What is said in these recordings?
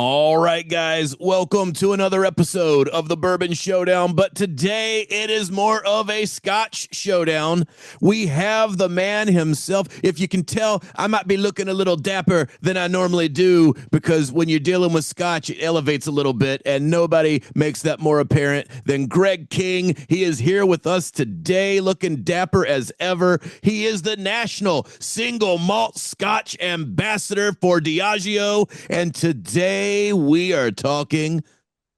All right, guys, welcome to another episode of the Bourbon Showdown. But today it is more of a Scotch showdown. We have the man himself. If you can tell, I might be looking a little dapper than I normally do because when you're dealing with Scotch, it elevates a little bit, and nobody makes that more apparent than Greg King. He is here with us today, looking dapper as ever. He is the national single malt Scotch ambassador for Diageo, and today we are talking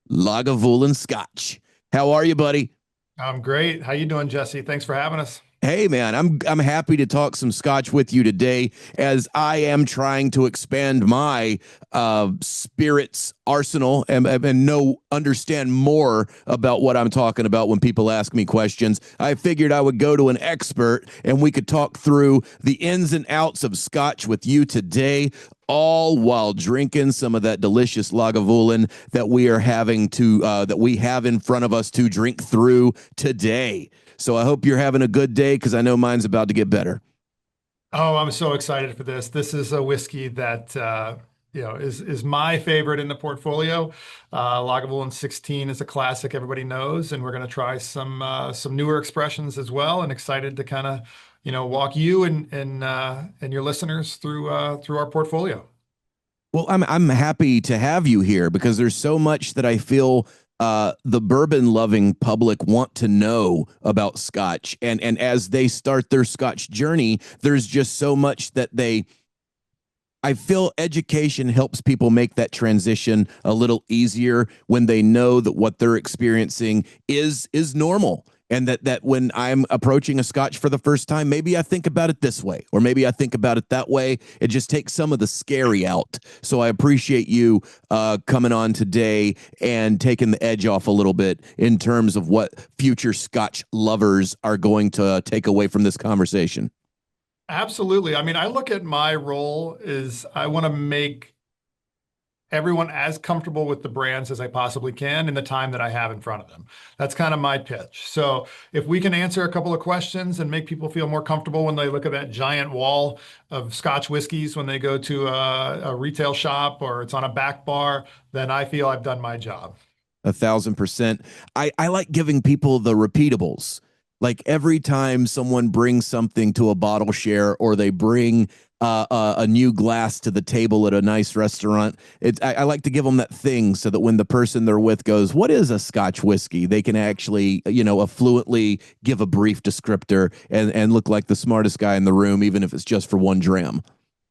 Lagavulin Scotch. How are you, buddy? I'm great. How you doing, Jesse? Thanks for having us. Hey man, I'm happy to talk some Scotch with you today as I am trying to expand my spirits arsenal and know understand more about what I'm talking about when people ask me questions. I figured I would go to an expert and we could talk through the ins and outs of Scotch with you today, all while drinking some of that delicious Lagavulin that we are having to that we have in front of us to drink through today. So I hope you're having a good day because I know mine's about to get better. Oh, I'm so excited for this. This is a whiskey that is my favorite in the portfolio. Lagavulin 16 is a classic everybody knows, and we're going to try some newer expressions as well. And excited to kind of walk you and your listeners through our portfolio. Well, I'm happy to have you here because there's so much that I feel the bourbon loving public want to know about Scotch, and as they start their Scotch journey, there's just so much that they. I feel education helps people make that transition a little easier when they know that what they're experiencing is normal, and that when I'm approaching a Scotch for the first time, maybe I think about it this way, or maybe I think about it that way. It just takes some of the scary out. So I appreciate you coming on today and taking the edge off a little bit in terms of what future Scotch lovers are going to take away from this conversation. Absolutely. I mean, I look at my role is I want to make everyone as comfortable with the brands as I possibly can in the time that I have in front of them. That's kind of my pitch. So if we can answer a couple of questions and make people feel more comfortable when they look at that giant wall of Scotch whiskeys when they go to a retail shop or it's on a back bar, then I feel I've done my job. 1,000%. I like giving people the repeatables. Like every time someone brings something to a bottle share or they bring a new glass to the table at a nice restaurant, I like to give them that thing so that when the person they're with goes, "What is a Scotch whiskey?" they can actually, affluently give a brief descriptor and look like the smartest guy in the room, even if it's just for one dram.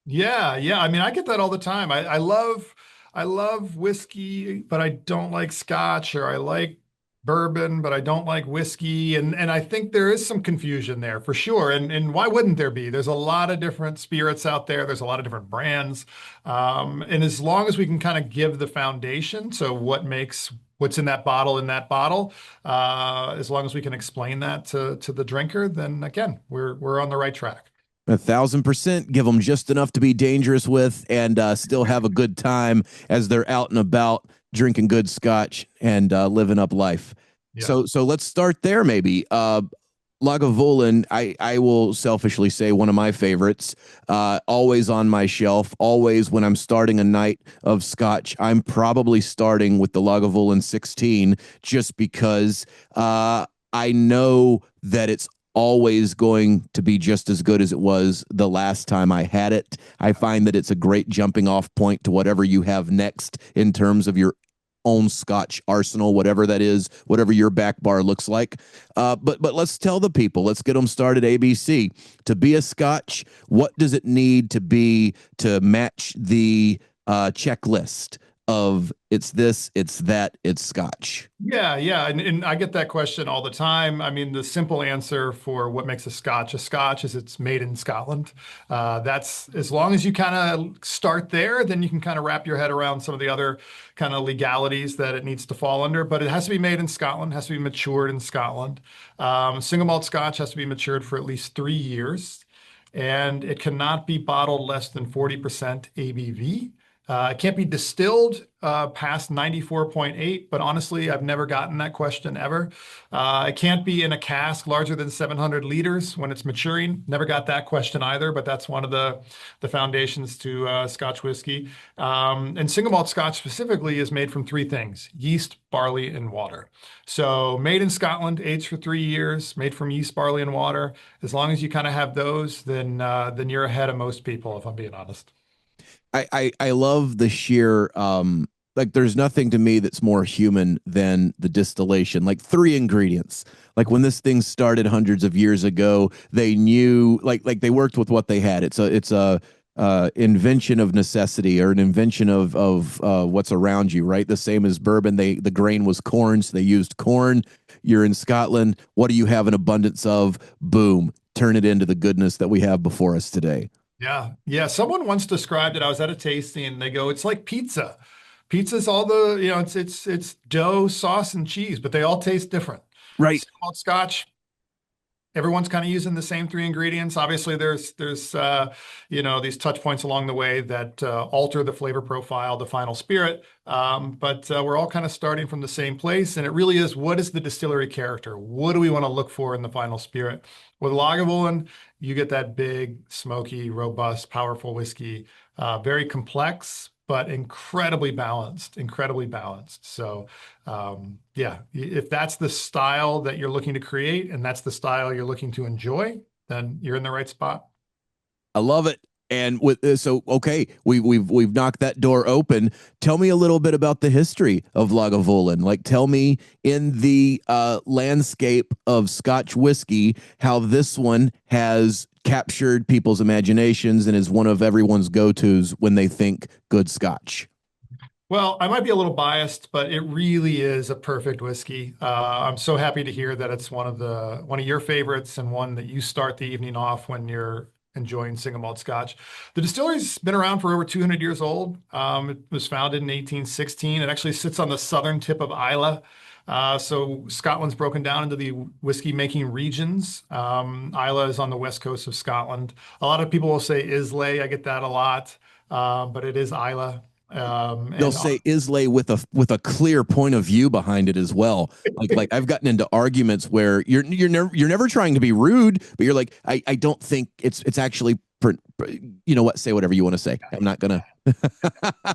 Yeah, yeah. I mean, I get that all the time. I love whiskey, but I don't like scotch, or I like bourbon, but I don't like whiskey. And I think there is some confusion there for sure. And why wouldn't there be? There's a lot of different spirits out there. There's a lot of different brands. And as long as we can kind of give the foundation, so what makes what's in that bottle, as long as we can explain that to the drinker, then again, we're on the right track. 1,000%. Give them just enough to be dangerous with and still have a good time as they're out and about drinking good scotch and living up life. Yeah. So let's start there maybe. Lagavulin, I will selfishly say one of my favorites, always on my shelf, always when I'm starting a night of scotch, I'm probably starting with the Lagavulin 16 just because I know that it's always going to be just as good as it was the last time I had it. I find that it's a great jumping off point to whatever you have next in terms of your own Scotch arsenal, whatever that is, whatever your back bar looks like. But let's tell the people, let's get them started. ABC to be a Scotch. What does it need to be to match the checklist of it's this, it's that, it's Scotch? Yeah, yeah. And I get that question all the time. I mean, the simple answer for what makes a scotch is it's made in Scotland. That's as long as you kind of start there, then you can kind of wrap your head around some of the other kind of legalities that it needs to fall under. But it has to be made in Scotland, has to be matured in Scotland. Single malt scotch has to be matured for at least 3 years, and it cannot be bottled less than 40% ABV. It can't be distilled past 94.8, but honestly, I've never gotten that question ever. It can't be in a cask larger than 700 liters when it's maturing. Never got that question either, but that's one of the foundations to Scotch whiskey. And single malt Scotch specifically is made from three things: yeast, barley, and water. So made in Scotland, aged for 3 years, made from yeast, barley, and water. As long as you kind of have those, then you're ahead of most people, if I'm being honest. I love the sheer like there's nothing to me that's more human than the distillation. Like three ingredients. Like when this thing started hundreds of years ago, they knew like they worked with what they had. It's a invention of necessity or an invention of what's around you, right? The same as bourbon. The grain was corn, so they used corn. You're in Scotland. What do you have an abundance of? Boom. Turn it into the goodness that we have before us today. Yeah. Yeah. Someone once described it. I was at a tasting and they go, it's like pizza. Pizza's all the, it's dough, sauce, and cheese, but they all taste different. Right. Single malt Scotch, everyone's kind of using the same three ingredients. Obviously, there's these touch points along the way that alter the flavor profile, the final spirit. But we're all kind of starting from the same place, and it really is, what is the distillery character? What do we want to look for in the final spirit? With Lagavulin, you get that big, smoky, robust, powerful whiskey, very complex, but incredibly balanced, incredibly balanced. So yeah, if that's the style that you're looking to create and that's the style you're looking to enjoy, then you're in the right spot. I love it. And with so okay, we've knocked that door open. Tell me a little bit about the history of Lagavulin. Like, tell me in the landscape of Scotch whiskey how this one has captured people's imaginations and is one of everyone's go-tos when they think good Scotch. Well, I might be a little biased, but it really is a perfect whiskey. I'm so happy to hear that it's one of your favorites and one that you start the evening off when you're enjoying single malt Scotch. The distillery's been around for over 200 years old. It was founded in 1816. It actually sits on the southern tip of Islay. So Scotland's broken down into the whiskey making regions. Islay is on the west coast of Scotland. A lot of people will say Islay. I get that a lot, but it is Islay. They'll And say Islay with a clear point of view behind it as well. Like I've gotten into arguments where you're never trying to be rude, but you're like I don't think it's actually you know what, say whatever you want to say. I'm not gonna.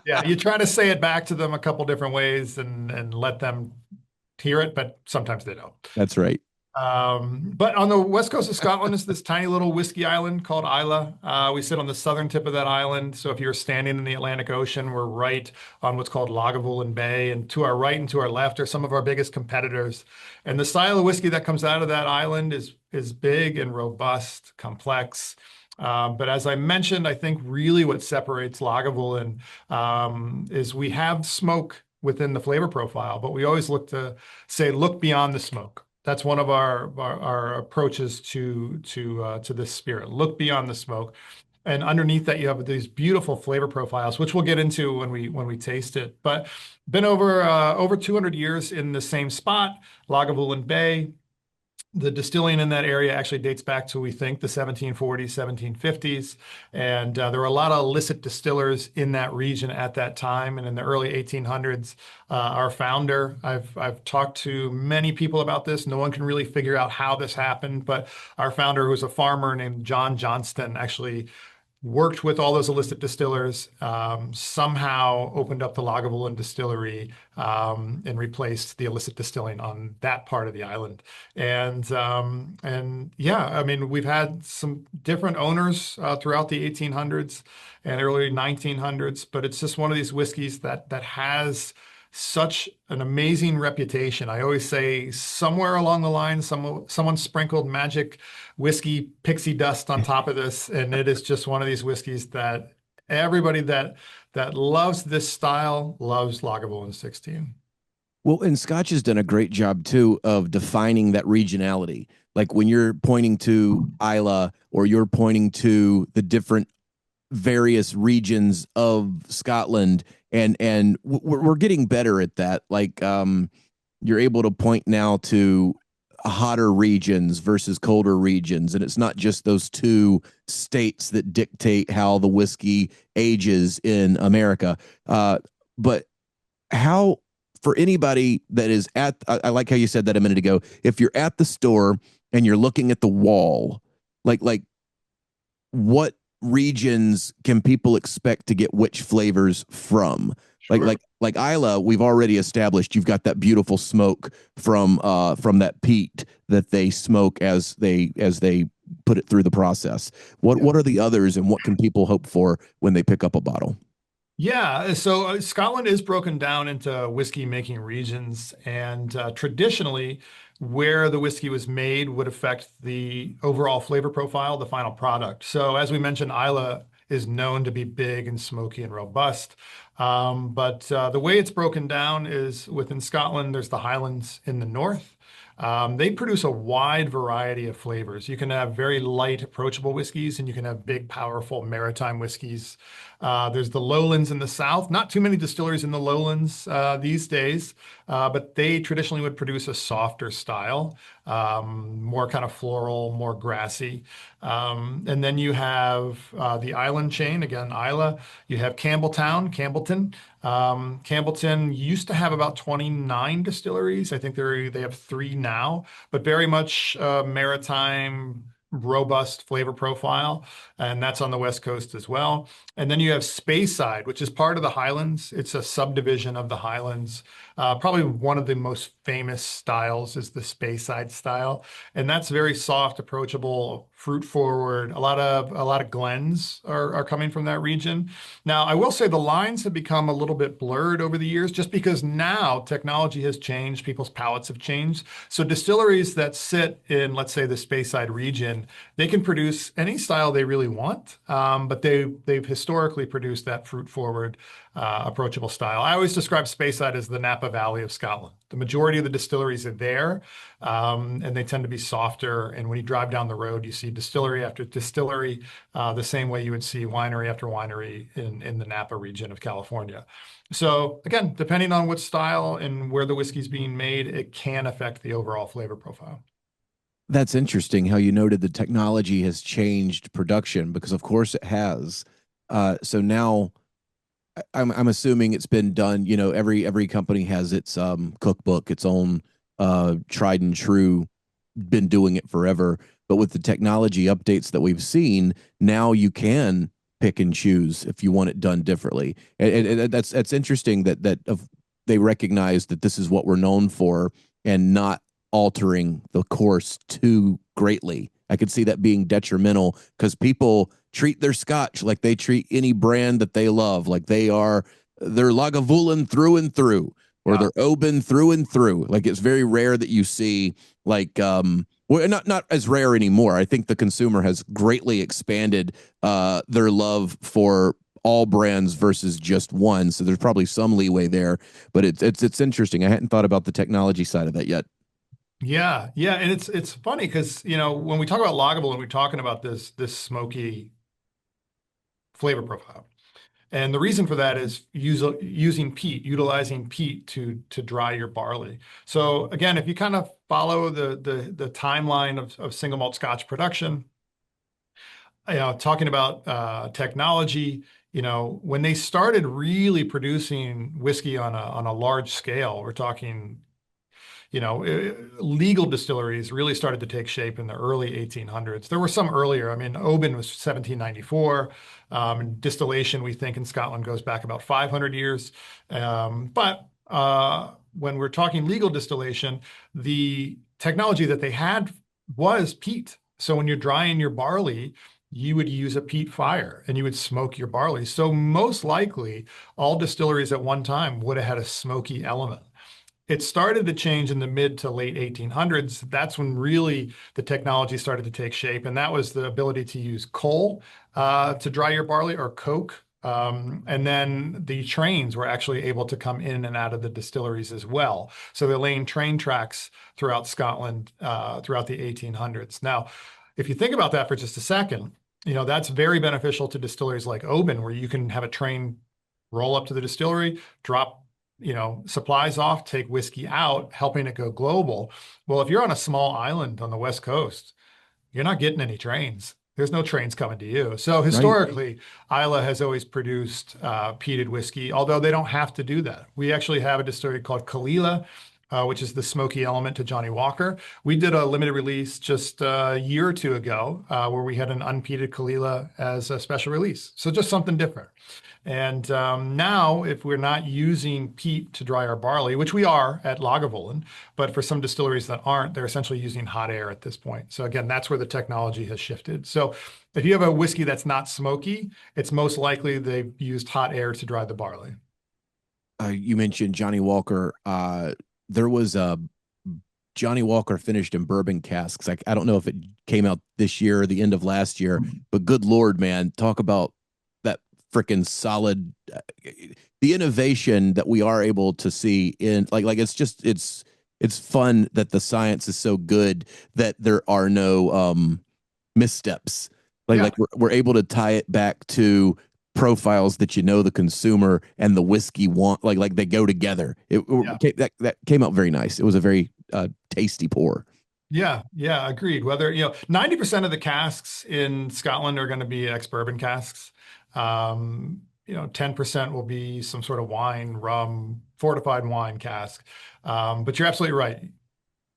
yeah, you try to say it back to them a couple different ways and let them hear it, but sometimes they don't. That's right. But on the west coast of Scotland is this tiny little whiskey island called Islay. We sit on the southern tip of that island. So if you're standing in the Atlantic Ocean, we're right on what's called Lagavulin Bay. And to our right and to our left are some of our biggest competitors. And the style of whiskey that comes out of that island is big and robust, complex. But as I mentioned, I think really what separates Lagavulin is we have smoke within the flavor profile, but we always look beyond the smoke. That's one of our approaches to this spirit. Look beyond the smoke, and underneath that you have these beautiful flavor profiles, which we'll get into when we taste it. But been over 200 years in the same spot, Lagavulin Bay. The distilling in that area actually dates back to, we think, the 1740s, 1750s. And there were a lot of illicit distillers in that region at that time. And in the early 1800s, our founder, I've talked to many people about this. No one can really figure out how this happened. But our founder, who was a farmer named John Johnston, actually worked with all those illicit distillers, somehow opened up the Lagavulin distillery, and replaced the illicit distilling on that part of the island. And yeah, I mean, we've had some different owners throughout the 1800s and early 1900s, but it's just one of these whiskeys that has such an amazing reputation. I always say somewhere along the line, someone sprinkled magic whiskey pixie dust on top of this, and it is just one of these whiskeys that everybody that loves this style loves Lagavulin 16. Well, and Scotch has done a great job too of defining that regionality. Like when you're pointing to Islay or you're pointing to the different various regions of Scotland, and we're getting better at that. Like you're able to point now to hotter regions versus colder regions, and it's not just those two states that dictate how the whiskey ages in America. But how, for anybody that is at, I like how you said that a minute ago. If you're at the store and you're looking at the wall, like what regions can people expect to get which flavors from? Like Sure. like like Isla, we've already established you've got that beautiful smoke from that peat that they smoke as they put it through the process. Yeah. What are the others, and what can people hope for when they pick up a bottle? Yeah, so Scotland is broken down into whiskey making regions, and traditionally, where the whiskey was made would affect the overall flavor profile, the final product. So, as we mentioned, Islay is known to be big and smoky and robust. But the way it's broken down is within Scotland, there's the Highlands in the north. They produce a wide variety of flavors. You can have very light, approachable whiskeys, and you can have big, powerful maritime whiskeys. There's the lowlands in the south. Not too many distilleries in the lowlands these days, but they traditionally would produce a softer style, more kind of floral, more grassy. And then you have the island chain, again, Islay. You have Campbellton. Campbellton used to have about 29 distilleries. I think they have three now, but very much maritime, robust flavor profile, and that's on the West Coast as well. And then you have Speyside, which is part of the Highlands. It's a subdivision of the Highlands. Probably one of the most famous styles is the Speyside style, and that's very soft, approachable, fruit forward. A lot of glens are coming from that region. Now, I will say the lines have become a little bit blurred over the years, just because now technology has changed, people's palates have changed. So distilleries that sit in, let's say, the Speyside region, they can produce any style they really want, but they've historically produced that fruit forward, approachable style. I always describe Speyside as the Napa Valley of Scotland. The majority of the distilleries are there, and they tend to be softer. And when you drive down the road, you see distillery after distillery, the same way you would see winery after winery in the Napa region of California. So again, depending on what style and where the whiskey's being made, it can affect the overall flavor profile. That's interesting how you noted the technology has changed production, because of course it has. So now I'm assuming it's been done. You know, every company has its cookbook, its own tried and true, been doing it forever. But with the technology updates that we've seen, now you can pick and choose if you want it done differently. And that's interesting that they recognize that this is what we're known for, and not altering the course too greatly. I could see that being detrimental, because people treat their scotch like they treat any brand that they love, like they're Lagavulin through and through, or Yeah. they're Oban through and through. Like, it's very rare that you see, like, well, not as rare anymore. I think the consumer has greatly expanded their love for all brands versus just one. So there's probably some leeway there, but it's interesting. I hadn't thought about the technology side of that yet. Yeah, yeah, and it's funny because when we talk about Lagavulin, we're talking about this smoky flavor profile. And the reason for that is using peat, utilizing peat to dry your barley. So again, if you kind of follow the timeline of single malt Scotch production, talking about technology, when they started really producing whiskey on a large scale, we're talking legal distilleries really started to take shape in the early 1800s. There were some earlier. I mean, Oban was 1794. And distillation, we think, in Scotland goes back about 500 years. But when we're talking legal distillation, the technology that they had was peat. So when you're drying your barley, you would use a peat fire and you would smoke your barley. So most likely, all distilleries at one time would have had a smoky element. It started to change in the mid to late 1800s. That's when really the technology started to take shape. And that was the ability to use coal to dry your barley, or coke. And then the trains were actually able to come in and out of the distilleries as well. So they're laying train tracks throughout Scotland throughout the 1800s. Now, if you think about that for just a second, that's very beneficial to distilleries like Oban, where you can have a train roll up to the distillery, drop supplies off, take whiskey out, helping it go global. Well, if you're on a small island on the West Coast, you're not getting any trains. There's no trains coming to you. So Right. historically, Islay has always produced peated whiskey, although they don't have to do that. We actually have a distillery called Kalila, which is the smoky element to Johnny Walker. We did a limited release just a year or two ago where we had an unpeated Kalila as a special release. So just something different. And now, if we're not using peat to dry our barley, which we are at Lagavulin, but for some distilleries that aren't, they're essentially using hot air at this point. So again, that's where the technology has shifted. So if you have a whiskey that's not smoky, it's most likely they've used hot air to dry the barley. You mentioned Johnny Walker. There was a Johnny Walker finished in bourbon casks. I don't know if it came out this year or the end of last year, but good Lord, man, talk about that freaking solid, the innovation that we are able to see in it's fun that the science is so good that there are no missteps. Yeah, We're able to tie it back to profiles that the consumer and the whiskey want, they go together. yeah. That came out very nice. It was a very tasty pour. Yeah, yeah, agreed. Whether, 90% of the casks in Scotland are going to be ex-bourbon casks. 10% will be some sort of wine, rum, fortified wine cask. But you're absolutely right.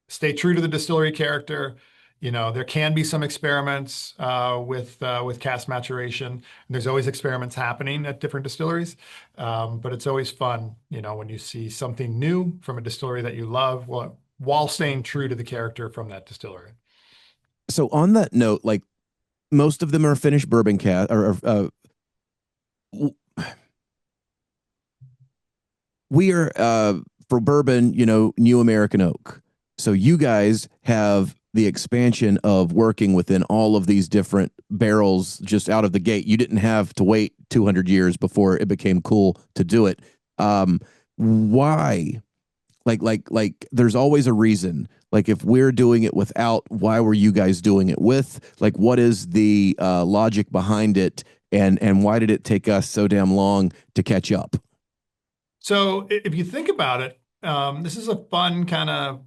Stay true to the distillery character. There can be some experiments with cask maturation. And there's always experiments happening at different distilleries. But it's always fun, when you see something new from a distillery that you love, while staying true to the character from that distillery. So on that note, like most of them are finished bourbon cast we are for bourbon, new American oak. So you guys have the expansion of working within all of these different barrels just out of the gate. You didn't have to wait 200 years before it became cool to do it. Why? There's always a reason. Like if we're doing it without, why were you guys doing it with? Like what is the logic behind it, and why did it take us so damn long to catch up? So if you think about it, this is a fun kind of,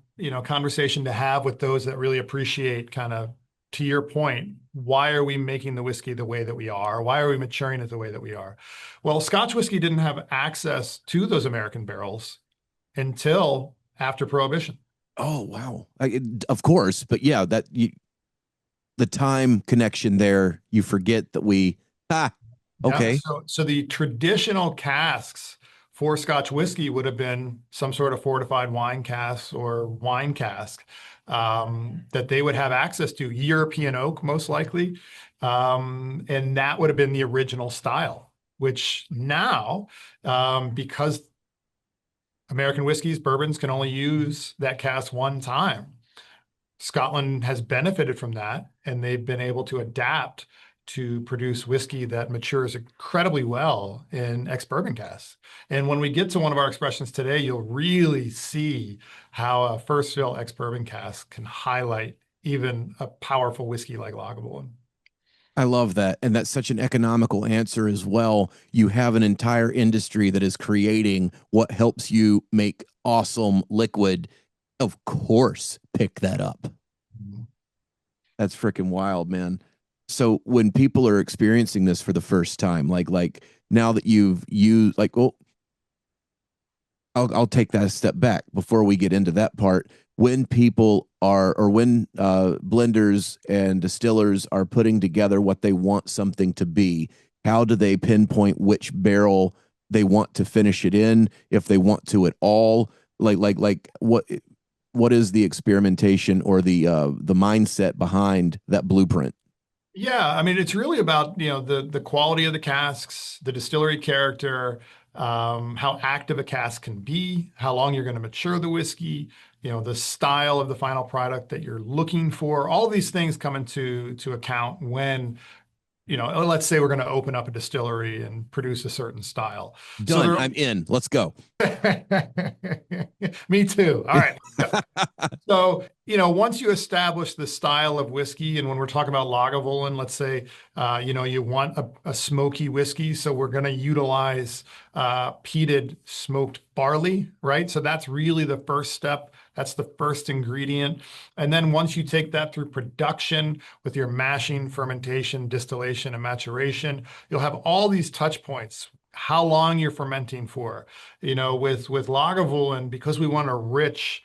conversation to have with those that really appreciate kind of, to your point, why are we making the whiskey the way that we are? Why are we maturing it the way that we are? Well, Scotch whiskey didn't have access to those American barrels until after Prohibition. Oh wow. Of course, but yeah, the time connection there, you forget that Yeah. okay. So the traditional casks for Scotch whiskey would have been some sort of fortified wine cask or wine cask that they would have access to, European oak, most likely. And that would have been the original style, which now, because American whiskeys, bourbons can only use that cask one time, Scotland has benefited from that, and they've been able to adapt to produce whiskey that matures incredibly well in ex-bourbon casks. And when we get to one of our expressions today, you'll really see how a first fill ex-bourbon cask can highlight even a powerful whiskey like Lagavulin. I love that. And that's such an economical answer as well. You have an entire industry that is creating what helps you make awesome liquid. Of course, pick that up. Mhm. That's freaking wild, man. So when people are experiencing this for the first time, like now that you've used, well, I'll take that a step back before we get into that part. When people are, or when blenders and distillers are putting together what they want something to be, how do they pinpoint which barrel they want to finish it in, if they want to at all? What is the experimentation or the mindset behind that blueprint? Yeah, I mean, it's really about, the quality of the casks, the distillery character, how active a cask can be, how long you're going to mature the whiskey, the style of the final product that you're looking for. All these things come into account when, let's say we're going to open up a distillery and produce a certain style. So Done. I'm in. Let's go. Me too. All right. So once you establish the style of whiskey, and when we're talking about Lagavulin, let's say, you want a smoky whiskey, so we're going to utilize peated smoked barley, right? So that's really the first step. That's the first ingredient. And then once you take that through production with your mashing, fermentation, distillation, and maturation, you'll have all these touch points. How long you're fermenting for, with Lagavulin, because we want a rich,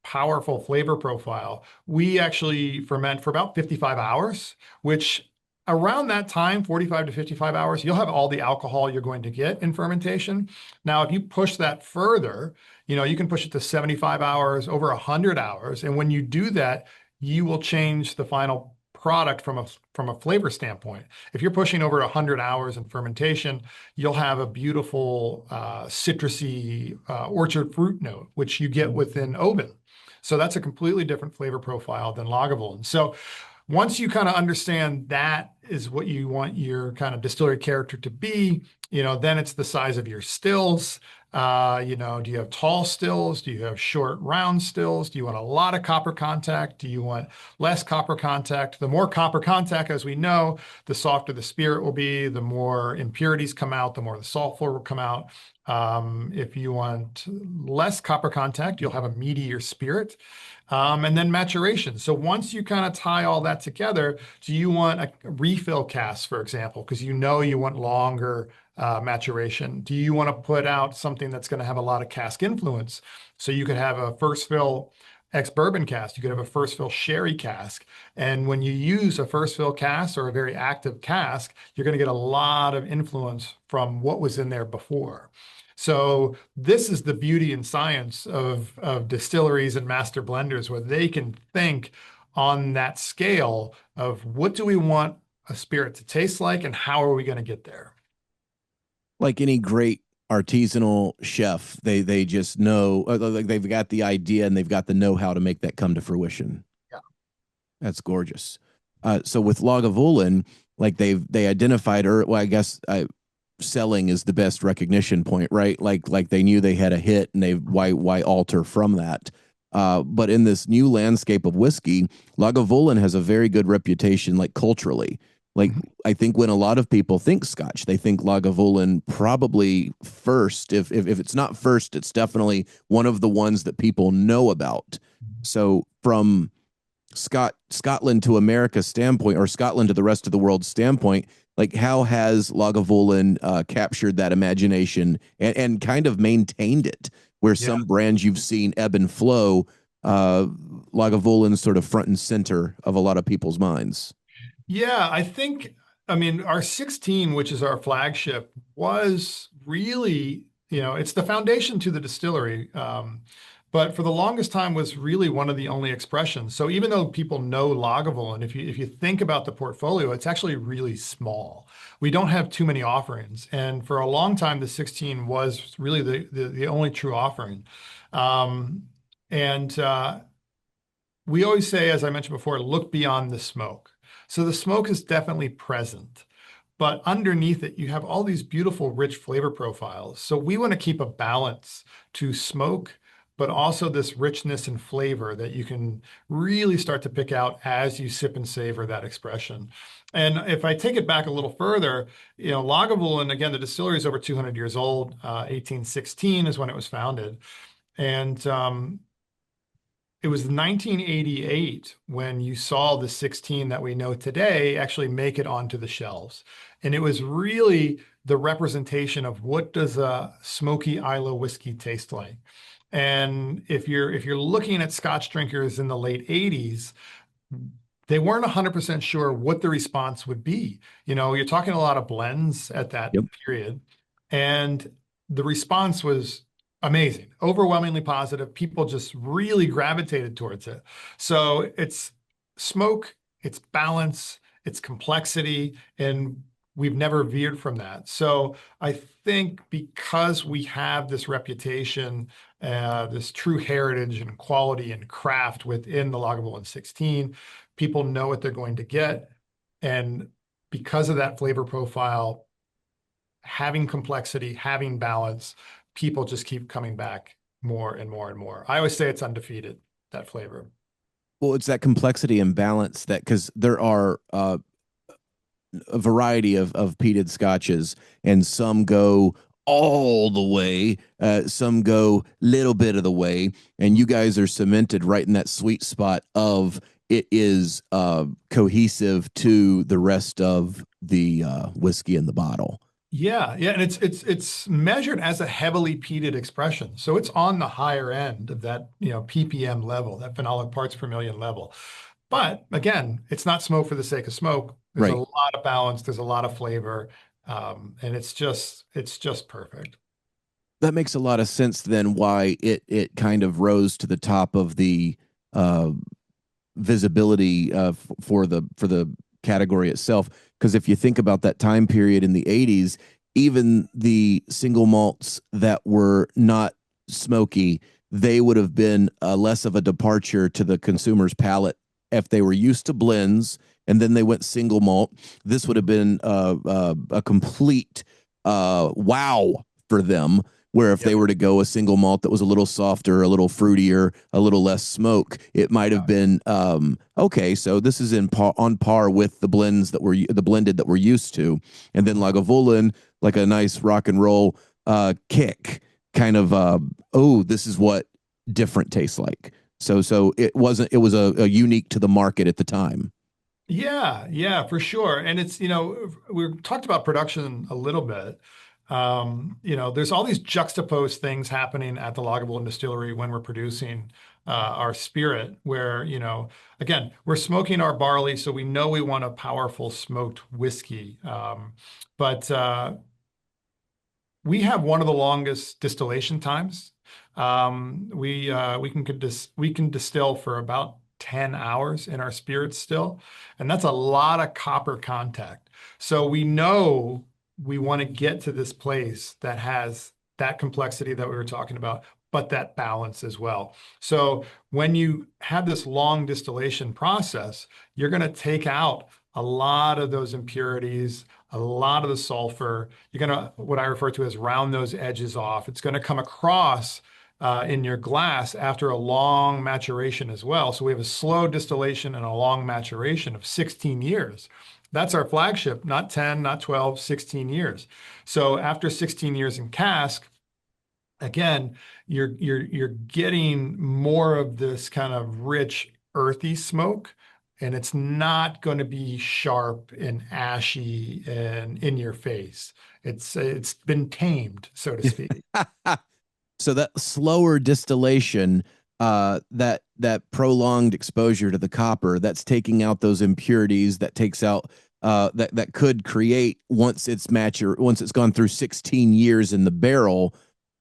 powerful flavor profile, we actually ferment for about 55 hours, which around that time, 45 to 55 hours, you'll have all the alcohol you're going to get in fermentation. Now, if you push that further, you can push it to 75 hours, over 100 hours. And when you do that, you will change the final product from a flavor standpoint. If you're pushing over 100 hours in fermentation, you'll have a beautiful citrusy orchard fruit note, which you get within Oban. So that's a completely different flavor profile than Lagavulin. So once you kind of understand that is what you want your kind of distillery character to be, then it's the size of your stills. Do you have tall stills? Do you have short, round stills? Do you want a lot of copper contact? Do you want less copper contact? The more copper contact, as we know, the softer the spirit will be, the more impurities come out, the more the sulfur will come out. If you want less copper contact, you'll have a meatier spirit. And then maturation. So once you kind of tie all that together, do you want a refill cask, for example, because you want longer maturation? Do you want to put out something that's going to have a lot of cask influence? So you could have a first fill ex-bourbon cask. You could have a first fill sherry cask. And when you use a first fill cask or a very active cask, you're going to get a lot of influence from what was in there before. So this is the beauty and science of distilleries and master blenders, where they can think on that scale of what do we want a spirit to taste like and how are we going to get there? Like any great artisanal chef, they just know, like they've got the idea and they've got the know-how to make that come to fruition. Yeah. That's gorgeous. So with Lagavulin, like they identified, or well, I guess selling is the best recognition point, right? Like they knew they had a hit, and they why alter from that. But in this new landscape of whiskey, Lagavulin has a very good reputation, like culturally. Like Mhm. I think when a lot of people think Scotch, they think Lagavulin probably first. If it's not first, it's definitely one of the ones that people know about. So from Scotland to America standpoint, or Scotland to the rest of the world standpoint, like how has Lagavulin captured that imagination and kind of maintained it? Where Yeah. some brands you've seen ebb and flow, Lagavulin's sort of front and center of a lot of people's minds. Yeah, I mean, our 16, which is our flagship, was really, it's the foundation to the distillery. But for the longest time was really one of the only expressions. So even though people know Lagavulin, if you think about the portfolio, it's actually really small. We don't have too many offerings. And for a long time, the 16 was really the only true offering. And we always say, as I mentioned before, look beyond the smoke. So the smoke is definitely present, but underneath it, you have all these beautiful, rich flavor profiles. So we want to keep a balance to smoke, but also this richness and flavor that you can really start to pick out as you sip and savor that expression. And if I take it back a little further, Lagavulin, again, the distillery is over 200 years old. 1816 is when it was founded. And it was 1988 when you saw the 16 that we know today actually make it onto the shelves. And it was really the representation of what does a smoky Islay whiskey taste like. And if you're looking at Scotch drinkers in the late 80s, they weren't 100% sure what the response would be. You're talking a lot of blends at that Yep. period. And the response was amazing, overwhelmingly positive. People just really gravitated towards it. So it's smoke, it's balance, it's complexity, and we've never veered from that. So I think because we have this reputation, this true heritage and quality and craft within the Lagavulin 16, people know what they're going to get. And because of that flavor profile, having complexity, having balance, people just keep coming back more and more and more. I always say it's undefeated, that flavor. Well, it's that complexity and balance that because there are a variety of peated scotches, and some go all the way, some go little bit of the way, and you guys are cemented right in that sweet spot of it is cohesive to the rest of the whiskey in the bottle. Yeah, yeah, and it's measured as a heavily peated expression. So it's on the higher end of that, ppm level, that phenolic parts per million level. But again, it's not smoke for the sake of smoke. There's a Right. lot of balance, there's a lot of flavor, and it's just perfect. That makes a lot of sense then why it kind of rose to the top of the uh, visibility for the category itself. Because if you think about that time period in the 80s, even the single malts that were not smoky, they would have been less of a departure to the consumer's palate if they were used to blends and then they went single malt. This would have been a complete wow for them. Where if they Yep. were to go a single malt that was a little softer, a little fruitier, a little less smoke, it might have Yeah. been okay. So this is on par with the blends that were the blended that we're used to, and then Lagavulin, like a nice rock and roll kick, kind of oh, this is what different tastes like. So it wasn't. It was a unique to the market at the time. Yeah, yeah, for sure. And it's, we talked about production a little bit. There's all these juxtaposed things happening at the Lagavulin distillery when we're producing our spirit, where, again, we're smoking our barley, so we know we want a powerful smoked whiskey. But we have one of the longest distillation times. We can distill for about 10 hours in our spirits still, and that's a lot of copper contact. So we know we want to get to this place that has that complexity that we were talking about, but that balance as well. So when you have this long distillation process, you're going to take out a lot of those impurities, a lot of the sulfur. You're going to, what I refer to as, round those edges off. It's going to come across in your glass after a long maturation as well. So we have a slow distillation and a long maturation of 16 years. That's our flagship, not 10, not 12, 16 years. So after 16 years in cask, again, you're getting more of this kind of rich, earthy smoke, and it's not going to be sharp and ashy and in your face. It's been tamed, so to speak. So that slower distillation, that prolonged exposure to the copper, that's taking out those impurities, that takes out that could create once it's gone through 16 years in the barrel,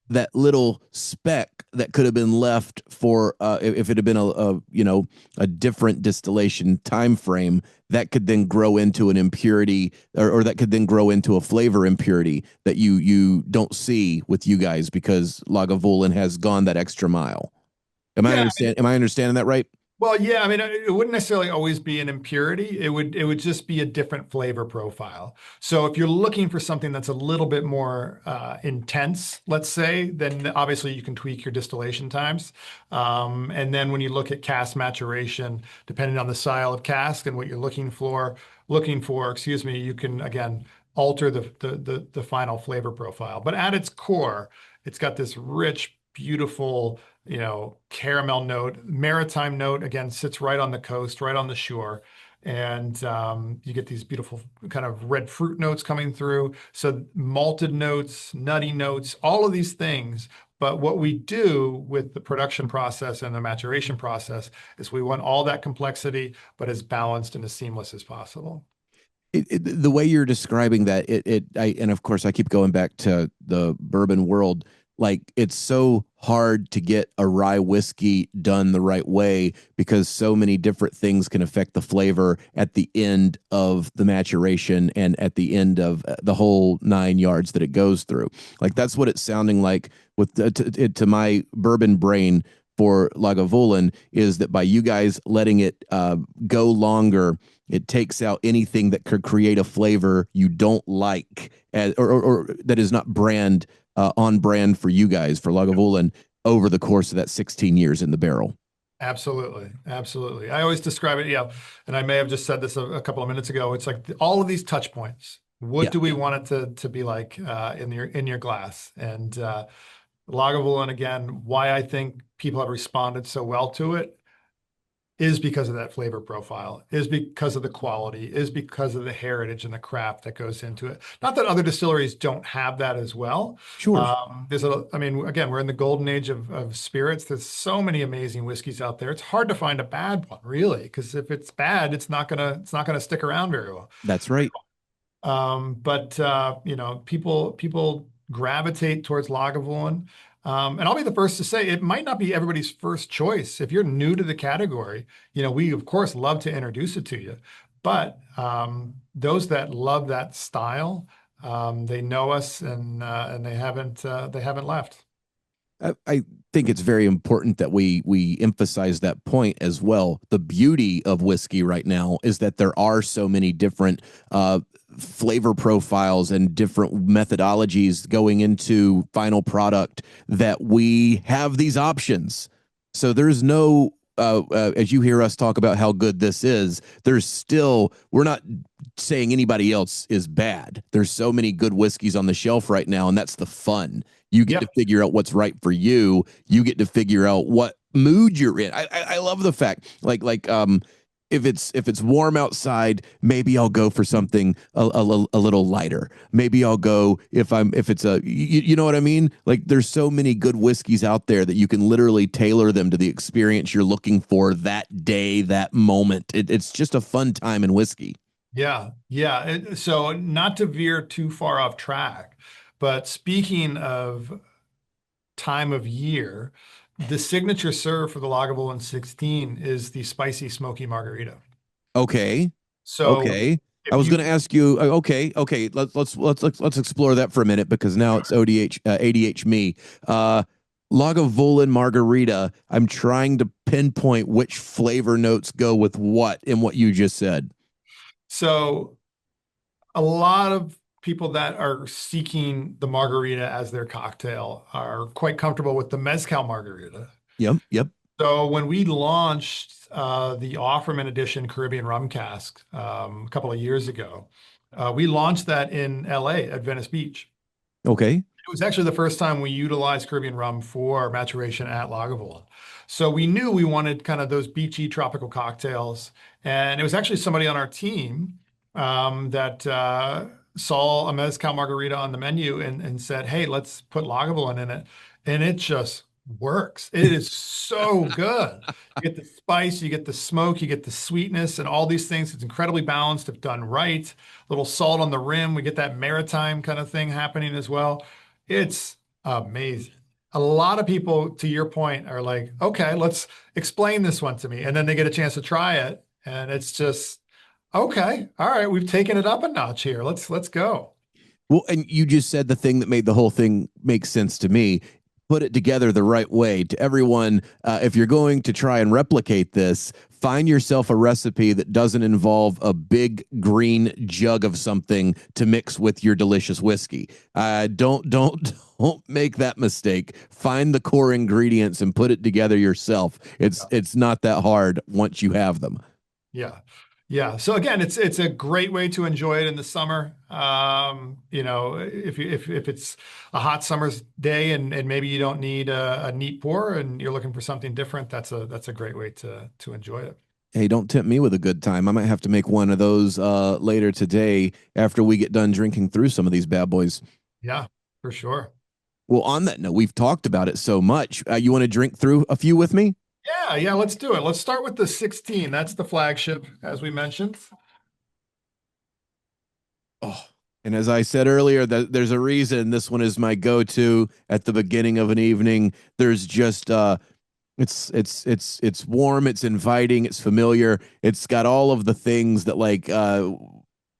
that little speck that could have been left for if it had been a different distillation time frame, that could then grow into an impurity, or that could then grow into a flavor impurity that you don't see with you guys because Lagavulin has gone that extra mile. Yeah, Am I understanding that right? well, yeah, I mean, it wouldn't necessarily always be an impurity. It would just be a different flavor profile. So if you're looking for something that's a little bit more intense, let's say, then obviously you can tweak your distillation times. And then when you look at cask maturation, depending on the style of cask and what you're looking for, excuse me, you can again alter the final flavor profile. But at its core, it's got this rich, beautiful, caramel note, maritime note, again, sits right on the coast, right on the shore. And you get these beautiful kind of red fruit notes coming through. So malted notes, nutty notes, all of these things. But what we do with the production process and the maturation process is we want all that complexity, but as balanced and as seamless as possible. The way you're describing that, and of course I keep going back to the bourbon world. Like, it's so hard to get a rye whiskey done the right way because so many different things can affect the flavor at the end of the maturation and at the end of the whole 9 yards that it goes through. Like, that's what it's sounding like with to my bourbon brain for Lagavulin, is that by you guys letting it go longer, it takes out anything that could create a flavor you don't like, or that is not on brand for you guys, for Lagavulin, over the course of that 16 years in the barrel. Absolutely. Absolutely. I always describe it, and I may have just said this a couple of minutes ago. It's like all of these touch points. What Yeah, do we want it to be like in your glass? And Lagavulin, again, why I think people have responded so well to it is because of that flavor profile, is because of the quality, is because of the heritage and the craft that goes into it. Not that other distilleries don't have that as well. sure. I mean, again, we're in the golden age of spirits. There's so many amazing whiskeys out there. It's hard to find a bad one, really, because if it's bad, it's not gonna stick around very well. That's right. But people gravitate towards Lagavulin. And I'll be the first to say it might not be everybody's first choice. If you're new to the category, we of course love to introduce it to you. But those that love that style, they know us and they haven't left. I think it's very important that we emphasize that point as well. The beauty of whiskey right now is that there are so many different flavor profiles and different methodologies going into final product that we have these options. So there's no as you hear us talk about how good this is, there's still, we're not saying anybody else is bad. There's so many good whiskeys on the shelf right now, and that's the fun. You get to Yep. figure out what's right for you. You get to figure out what mood you're in. I love the fact, if it's warm outside, maybe I'll go for something a little lighter. Maybe I'll go if it's you know what I mean? Like there's so many good whiskeys out there that you can literally tailor them to the experience you're looking for that day, that moment. It's just a fun time in whiskey. Yeah, yeah. So not to veer too far off track, but speaking of time of year, the signature serve for the Lagavulin 16 is the spicy smoky margarita. Okay. So Okay. I if was going you to ask you. Okay. Let's explore that for a minute because now it's ODH, ADH me. Lagavulin margarita. I'm trying to pinpoint which flavor notes go with what in what you just said. so a lot of people that are seeking the margarita as their cocktail are quite comfortable with the mezcal margarita. Yep. Yep. So when we launched the Offerman Edition Caribbean Rum Cask a couple of years ago, we launched that in LA at Venice Beach. Okay. It was actually the first time we utilized Caribbean rum for maturation at Lagavulin. So we knew we wanted kind of those beachy tropical cocktails. And it was actually somebody on our team that saw a mezcal margarita on the menu and said, hey, let's put Lagavulin in it. And it just works. It is so good. You get the spice, you get the smoke, you get the sweetness, and all these things. It's incredibly balanced if done right. Little salt on the rim. We get that maritime kind of thing happening as well. It's amazing. A lot of people, to your point, are like, okay, let's explain this one to me. And then they get a chance to try it. And it's just, okay, all right, we've taken it up a notch here. Let's go. Well, and you just said the thing that made the whole thing make sense to me. Put it together the right way to everyone. If you're going to try and replicate this, find yourself a recipe that doesn't involve a big green jug of something to mix with your delicious whiskey. Don't make that mistake. Find the core ingredients and put it together yourself. It's not that hard once you have them. Yeah. Yeah. So again, it's a great way to enjoy it in the summer. If it's a hot summer's day and maybe you don't need a neat pour and you're looking for something different, that's a great way to enjoy it. Hey, don't tempt me with a good time. I might have to make one of those later today after we get done drinking through some of these bad boys. Yeah, for sure. Well, on that note, we've talked about it so much. You want to drink through a few with me? Yeah, yeah, let's do it. Let's start with the 16. That's the flagship, as we mentioned. Oh, and as I said earlier, there's a reason this one is my go-to at the beginning of an evening. There's just it's warm, it's inviting, it's familiar. It's got all of the things that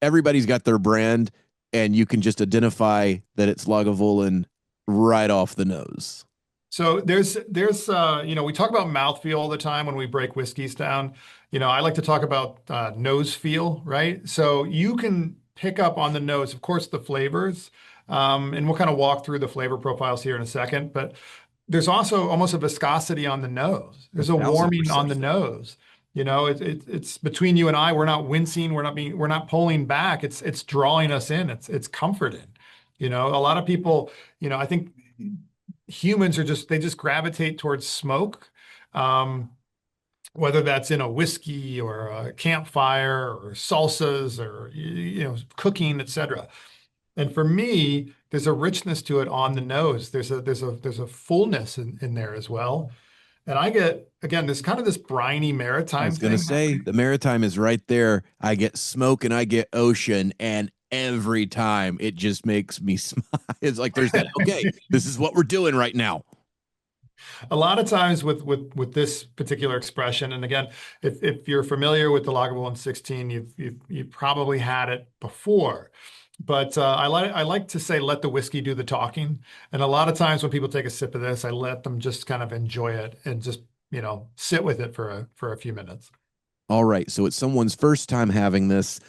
everybody's got their brand, and you can just identify that it's Lagavulin right off the nose. So there's we talk about mouthfeel all the time when we break whiskeys down. I like to talk about nose feel, right? So you can pick up on the nose, of course, the flavors, and we'll kind of walk through the flavor profiles here in a second. But there's also almost a viscosity on the nose. A There's a thousand warming on percent. the nose. It's between you and I. We're not wincing. We're not pulling back. It's drawing us in. It's comforting. A lot of people, I think humans they just gravitate towards smoke. Um, whether that's in a whiskey or a campfire or salsas or cooking, etc. And for me, there's a richness to it on the nose. There's a fullness in there as well. And I get, again, this kind of this briny I maritime was gonna thing say happening. the maritime is right there. I get smoke and I get ocean, and every time it just makes me smile. It's like there's that. Okay, this is what we're doing right now. A lot of times with this particular expression, and again, if you're familiar with the Lagavulin 16, you've probably had it before. But I like to say let the whiskey do the talking. And a lot of times when people take a sip of this, I let them just kind of enjoy it and just sit with it for a few minutes. All right, so it's someone's first time having this.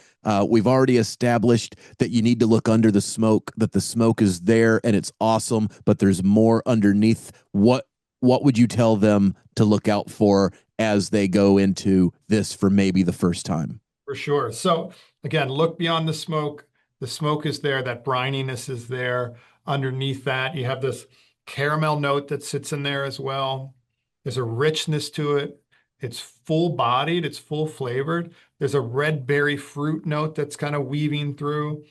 We've already established that you need to look under the smoke, that the smoke is there and it's awesome, but there's more underneath. What would you tell them to look out for as they go into this for maybe the first time? For sure. So again, look beyond the smoke. The smoke is there. That brininess is there. Underneath that, you have this caramel note that sits in there as well. There's a richness to it. It's full bodied. It's full flavored. There's a red berry fruit note that's kind of weaving through.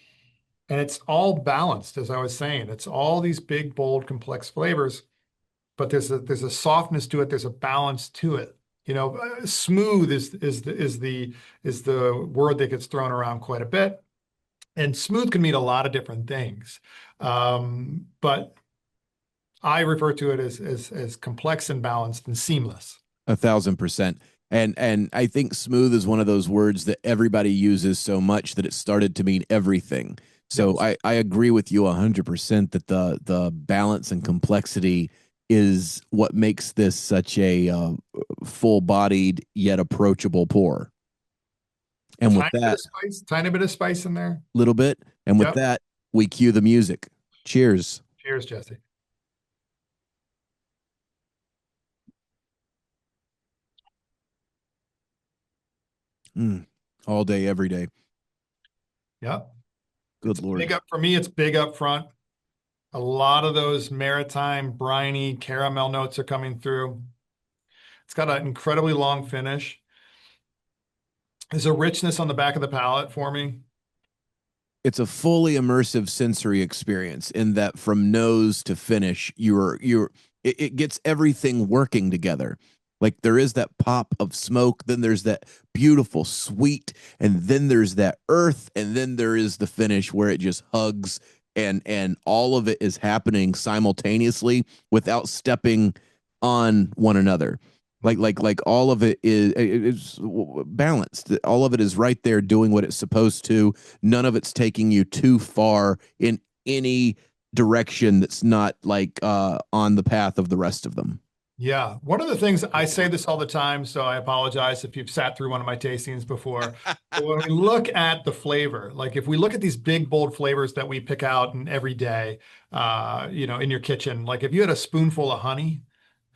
And it's all balanced, as I was saying. It's all these big, bold, complex flavors, but there's a softness to it. There's a balance to it. Smooth is the word that gets thrown around quite a bit, and smooth can mean a lot of different things. But I refer to it as complex and balanced and seamless. 1,000%. And I think smooth is one of those words that everybody uses so much that it started to mean everything. So Yes. I agree with you 100% that the balance and complexity is what makes this such a full-bodied yet approachable pour. And with Tiny bit that, of spice, tiny bit of spice in there. little bit, and with Yep. that, we cue the music. Cheers. Cheers, Jesse. Mm. All day, every day. Yep. Good It's Lord. big up for me. It's big up front. A lot of those maritime, briny caramel notes are coming through. It's got an incredibly long finish. There's a richness on the back of the palate for me. It's a fully immersive sensory experience in that from nose to finish, it gets everything working together. Like there is that pop of smoke, then there's that beautiful sweet, and then there's that earth, and then there is the finish where it just hugs, and all of it is happening simultaneously without stepping on one another. Like all of it is balanced. All of it is right there doing what it's supposed to. None of it's taking you too far in any direction that's not like on the path of the rest of them. Yeah. One of the things I say this all the time, so I apologize if you've sat through one of my tastings before. But when we look at the flavor, like if we look at these big, bold flavors that we pick out in every day, in your kitchen, like if you had a spoonful of honey,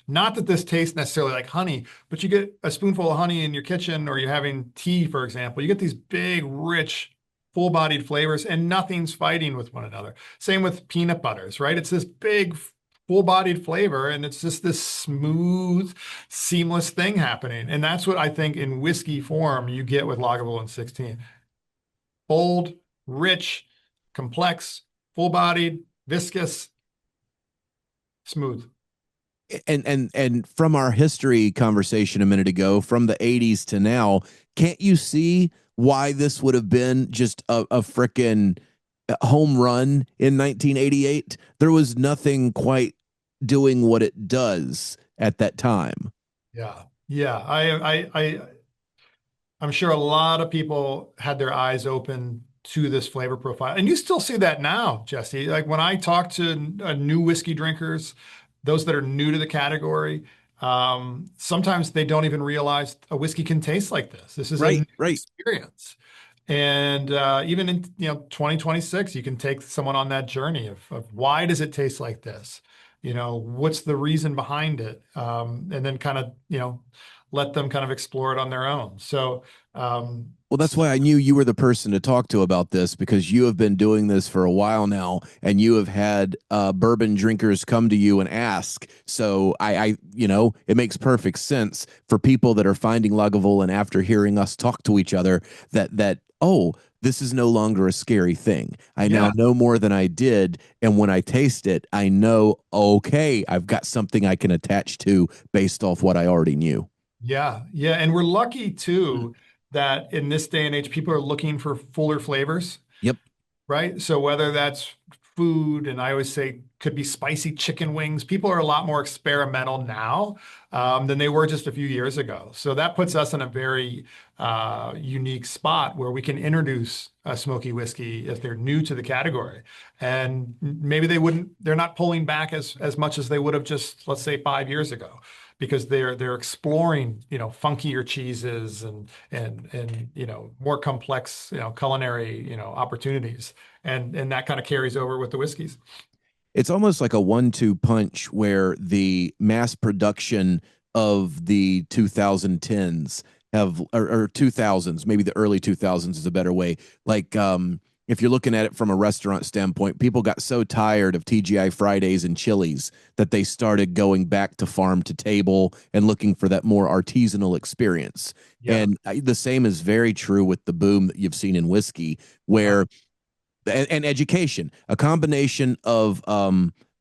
not that this tastes necessarily like honey, but you get a spoonful of honey in your kitchen or you're having tea, for example, you get these big, rich, full-bodied flavors and nothing's fighting with one another. Same with peanut butters, right? It's this big, full-bodied flavor and it's just this smooth, seamless thing happening. And that's what I think in whiskey form you get with Lagavulin 16. Bold, rich, complex, full-bodied, viscous, smooth. And from our history conversation a minute ago, from the 80s to now, can't you see why this would have been just a freaking home run in 1988? There was nothing quite doing what it does at that time. Yeah. Yeah. I'm sure a lot of people had their eyes open to this flavor profile. And you still see that now, Jesse. Like when I talk to new whiskey drinkers, those that are new to the category, sometimes they don't even realize a whiskey can taste like this. This is a new Right, right. experience. And even in 2026, you can take someone on that journey of why does it taste like this? What's the reason behind it? And then kind of, let them kind of explore it on their own. So, Well, that's why I knew you were the person to talk to about this because you have been doing this for a while now, and you have had bourbon drinkers come to you and ask. So it makes perfect sense for people that are finding Lagavulin after hearing us talk to each other oh, this is no longer a scary thing. I now yeah. know more than I did, and when I taste it, I know okay, I've got something I can attach to based off what I already knew. Yeah, yeah, and we're lucky too that in this day and age, people are looking for fuller flavors, Yep. right? So whether that's food, and I always say could be spicy chicken wings, people are a lot more experimental now than they were just a few years ago. So that puts us in a very unique spot where we can introduce a smoky whiskey if they're new to the category, and maybe they're not pulling back as much as they would have just, let's say, 5 years ago, because they're exploring, funkier cheeses and more complex, culinary, opportunities. And that kind of carries over with the whiskeys. It's almost like a 1-2 punch where the mass production of the 2010s or 2000s, maybe the early 2000s is a better way. Like, if you're looking at it from a restaurant standpoint, people got so tired of TGI Fridays and Chili's that they started going back to farm to table and looking for that more artisanal experience. Yeah. And the same is very true with the boom that you've seen in whiskey, Yeah. where and education, a combination of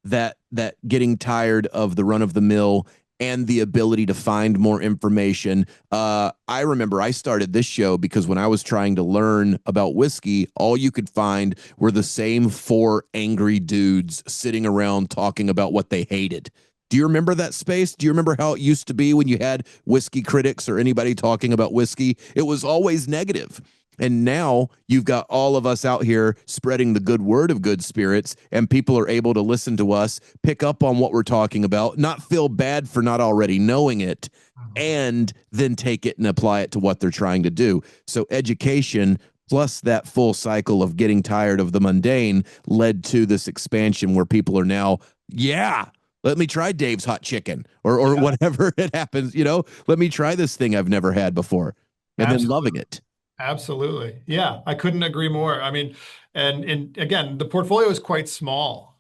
that getting tired of the run of the mill and the ability to find more information. I remember I started this show because when I was trying to learn about whiskey, all you could find were the same four angry dudes sitting around talking about what they hated. Do you remember that space? Do you remember how it used to be when you had whiskey critics or anybody talking about whiskey? It was always negative. And now you've got all of us out here spreading the good word of good spirits, and people are able to listen to us, pick up on what we're talking about, not feel bad for not already knowing it, Mhm. and then take it and apply it to what they're trying to do. So, education plus that full cycle of getting tired of the mundane led to this expansion where people are now, yeah, let me try Dave's hot chicken or Yeah, whatever it happens, let me try this thing I've never had before and then loving absolutely. it. Absolutely. Yeah, I couldn't agree more. I mean, and again, the portfolio is quite small.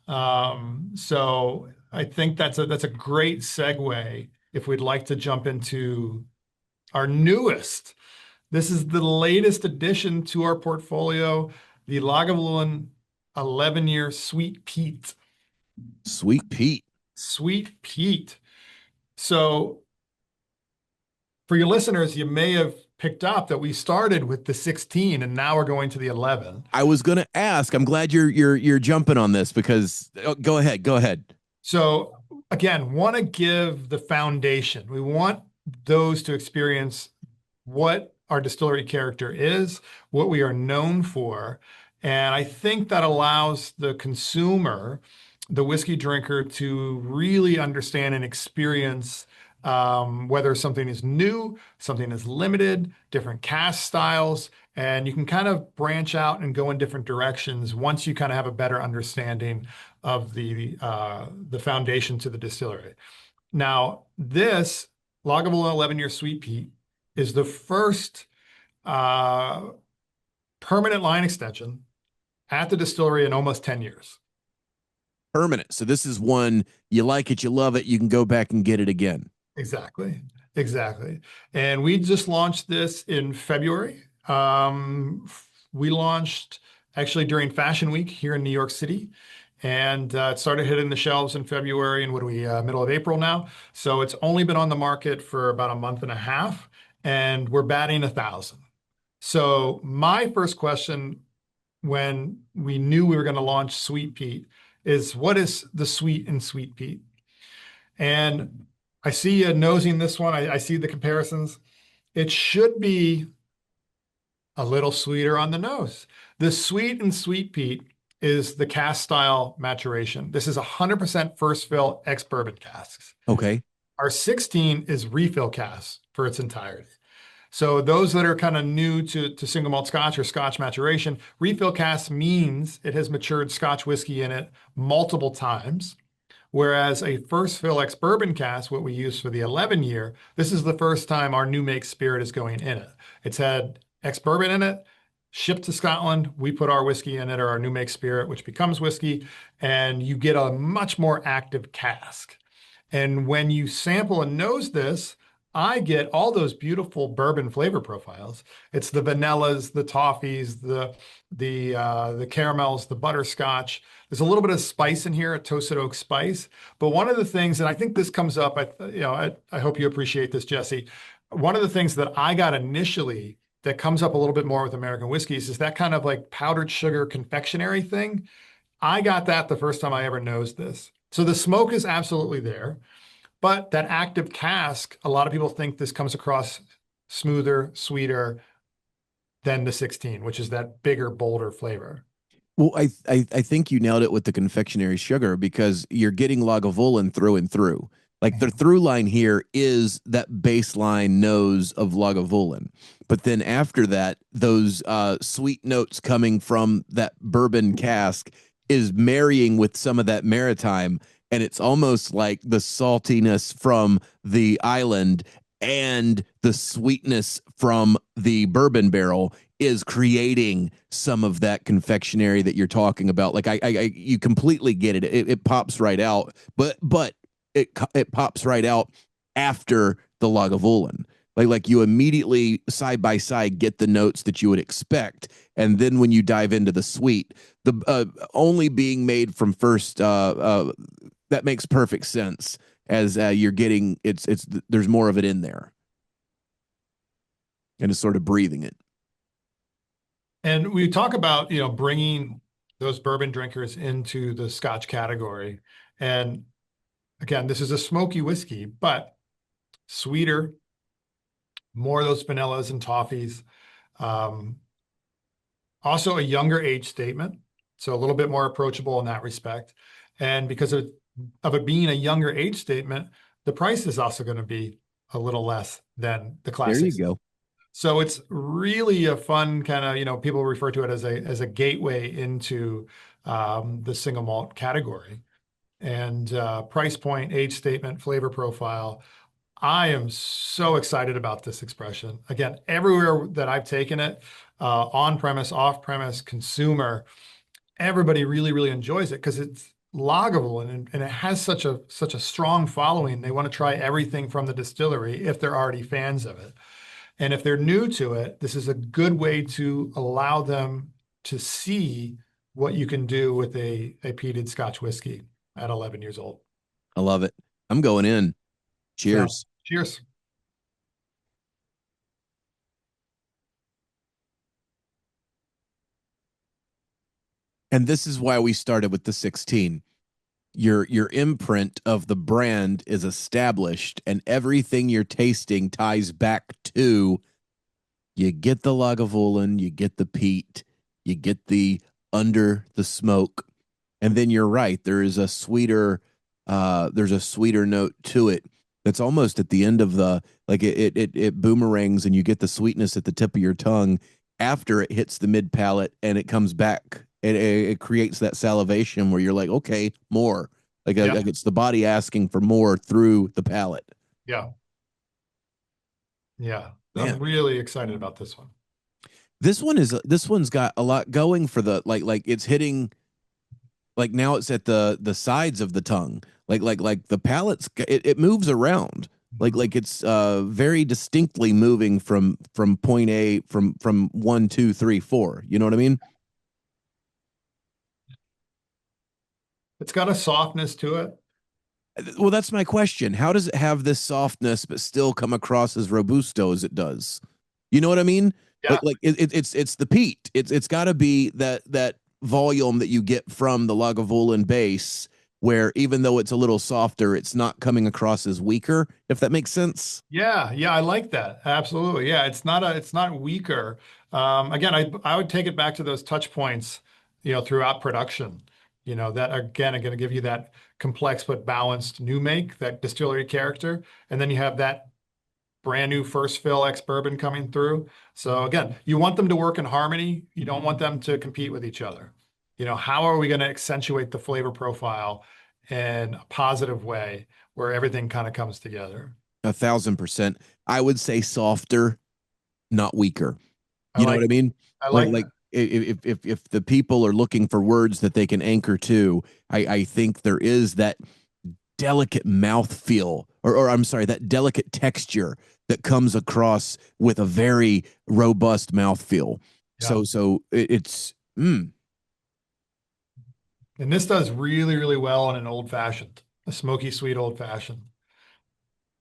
So I think that's a great segue if we'd like to jump into our newest. This is the latest addition to our portfolio, the Lagavulin 11-year Sweet Peat. Sweet Pete. Sweet Peat. So for your listeners, you may have picked up that we started with the 16 and now we're going to the 11. I was going to ask. I'm glad you're jumping on this because go ahead, go ahead. So again, want to give the foundation. We want those to experience what our distillery character is, what we are known for. And I think that allows the consumer, the whiskey drinker, to really understand and experience whether something is new, something is limited, different cast styles, and you can kind of branch out and go in different directions once you kind of have a better understanding of the foundation to the distillery. Now, this Lagavulin 11-year Sweet Peat is the first uh, permanent line extension at the distillery in almost 10 years. Permanent. So this is one you like it, you love it. You can go back and get it again. Exactly. Exactly. And we just launched this in February. We launched actually during Fashion Week here in New York City. And it started hitting the shelves in February, and what are we, middle of April now? So it's only been on the market for about a month and a half, and we're batting 1,000. So my first question when we knew we were going to launch Sweet Peat is, what is the sweet in Sweet Peat? And I see you nosing this one. I see the comparisons. It should be a little sweeter on the nose. The sweet in Sweet Peat is the cask style maturation. This is 100% first fill ex bourbon casks. Okay. Our 16 is refill casks for its entirety. So those that are kind of new to single malt Scotch or Scotch maturation, refill cask means it has matured Scotch whiskey in it multiple times, Whereas a first fill ex bourbon cask, what we use for the 11 year, this is the first time our new make spirit is going in it. It's had ex bourbon in it, shipped to Scotland. We put our whiskey in it, or our new make spirit, which becomes whiskey, and you get a much more active cask. And when you sample and nose this, I get all those beautiful bourbon flavor profiles. It's the vanillas, the toffees, the caramels, the butterscotch. There's a little bit of spice in here, a toasted oak spice. But one of the things, and I think this comes up, I hope you appreciate this, Jesse. One of the things that I got initially that comes up a little bit more with American whiskeys is that kind of like powdered sugar confectionery thing. I got that the first time I ever nosed this. So the smoke is absolutely there. But that active cask, a lot of people think this comes across smoother, sweeter than the 16, which is that bigger, bolder flavor. Well, I think you nailed it with the confectionery sugar because you're getting Lagavulin through and through. Like the through line here is that baseline nose of Lagavulin. But then after that, those sweet notes coming from that bourbon cask is marrying with some of that maritime. And it's almost like the saltiness from the island and the sweetness from the bourbon barrel is creating some of that confectionery that you're talking about. Like you completely get it. It pops right out, but it pops right out after the Lagavulin. Like you immediately side by side get the notes that you would expect, and then when you dive into the sweet, the only being made from first that makes perfect sense as you're getting it's there's more of it in there, and it's sort of breathing it. And we talk about, bringing those bourbon drinkers into the Scotch category. And again, this is a smoky whiskey, but sweeter, more of those vanillas and toffees. Um, Also a younger age statement, so a little bit more approachable in that respect. And because of it being a younger age statement, the price is also going to be a little less than the There you classics. go. So it's really a fun kind of, people refer to it as a gateway into the single malt category. And price point, age statement, flavor profile. I am so excited about this expression. Again, everywhere that I've taken it, on premise, off premise, consumer, everybody really, really enjoys it because it's Lagavulin and it has such a strong following. They want to try everything from the distillery if they're already fans of it. And if they're new to it, this is a good way to allow them to see what you can do with a peated Scotch whiskey at 11 years old. I love it. I'm going in. Yeah. Cheers. Cheers. And this is why we started with the 16. Your imprint of the brand is established, and everything you're tasting ties back to you get the Lagavulin, you get the peat, you get the under the smoke, and then you're right. There's a sweeter note to it that's almost at the end of the like it boomerangs, and you get the sweetness at the tip of your tongue after it hits the mid palate, and it comes back. It creates that salivation where you're like, okay, more. Yeah. Like it's the body asking for more through the palate. Yeah. Yeah. I'm Man, really excited about this one. this one's got a lot going for the like it's hitting like now it's at the sides of the tongue. Like the palate's it moves around. Like it's very distinctly moving from point A from 1, 2, 3, 4. You know what I mean? It's got a softness to it. Well, that's my question. How does it have this softness but still come across as robusto as it does? You know what I mean? Yeah. It's the peat. It's got to be that volume that you get from the Lagavulin base, where even though it's a little softer, it's not coming across as weaker. If that makes sense. Yeah. Yeah. I like that. Absolutely. Yeah. It's not weaker. Again, I would take it back to those touch points, throughout production, that again are going to give you that complex but balanced new make, that distillery character. And then you have that brand new first fill ex bourbon coming through. So again, you want them to work in harmony. You don't want them to compete with each other. How are we going to accentuate the flavor profile in a positive way where everything kind of comes together. 1,000%. I would say softer, not weaker. I You know what like I mean? I Like like like that. if the people are looking for words that they can anchor to, I think there is that delicate mouth feel, or I'm sorry, that delicate texture that comes across with a very robust mouth feel. Yeah. So it's And this does really, really well in an old fashioned, a smoky sweet old fashioned.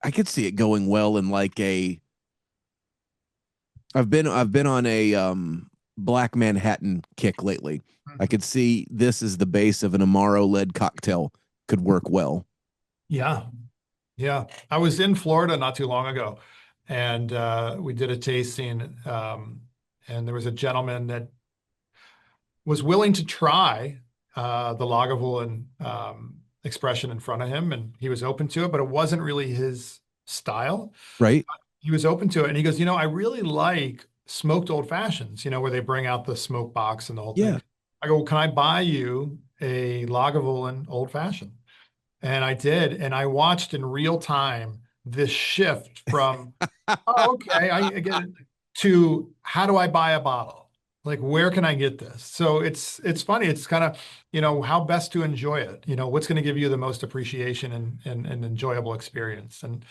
I could see it going well in like a I've been on a Black Manhattan kick lately. I Mhm. could see this as the base of an Amaro led cocktail could work well. Yeah. Yeah. I was in Florida not too long ago and we did a tasting. And there was a gentleman that was willing to try the Lagavulin expression in front of him, and he was open to it, but it wasn't really his style. Right? He was open to it, and he goes, I really like smoked old fashions, where they bring out the smoke box and the whole thing. Yeah. I go, well, can I buy you a Lagavulin old fashioned? And I did, and I watched in real time this shift from, oh, okay, I get it, to how do I buy a bottle? Like, where can I get this? So it's funny. It's kind of, how best to enjoy it. What's going to give you the most appreciation and enjoyable experience. And